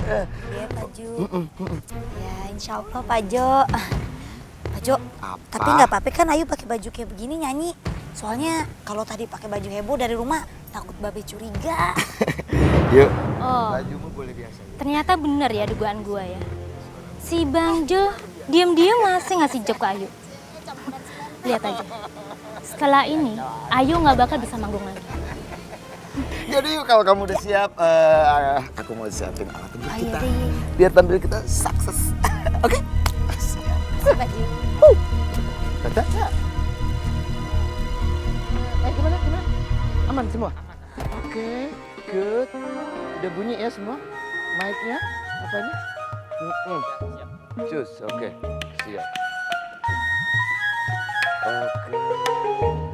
Iya, Pak Jo. Ya, insya Allah, Pak Jo. Pak Jo, tapi nggak apa-apa kan Ayu pakai baju kayak begini nyanyi. Soalnya kalau tadi pakai baju heboh dari rumah, takut Babe curiga. Yuk. Oh, Bajumu boleh biasa. ternyata bener ya dugaan gua ya. Si Bang Jo diam-diam masih ngasih job ke Ayu. Lihat aja. Setelah ini, Ayu nggak bakal bisa manggung lagi. Jadi yuk kalau kamu udah siap, aku mau siapin alat tubuh Ayo kita. deh. Biar tampil kita sukses. Oke? Siap. Pak Jo. Tata. Gimana? Aman semua? Oke, good. Udah bunyi ya semua? Mic-nya? Apanya? Cus, oke. Siap. Oke.